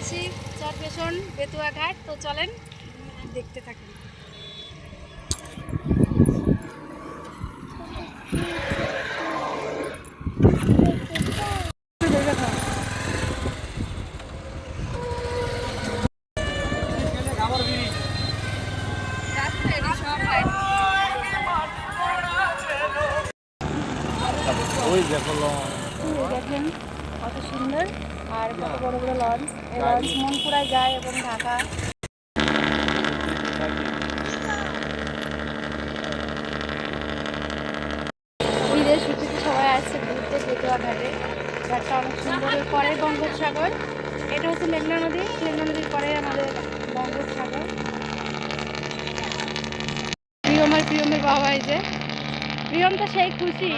আছি চরপেশন বেতুয়া ঘাট। তো চলেন দেখতে থাকেন। দেখেন কত সুন্দর আর কত বড় বড় লঞ্চ। এই লঞ্চ মনপুরায় যায় এবং ঢাকা। বিদেশ ছুটিতে সবাই আসছে ঘুরতে বেতুয়া ঘাটে। ঘাটটা অনেক সুন্দর। পরে বঙ্গোপসাগর, এটা হচ্ছে মেঘনা নদী। মেঘনা নদীর পরে আমাদের বঙ্গোপসাগর। প্রিয়মের বাবা, এই যে প্রিয়ম তো সেই খুশি।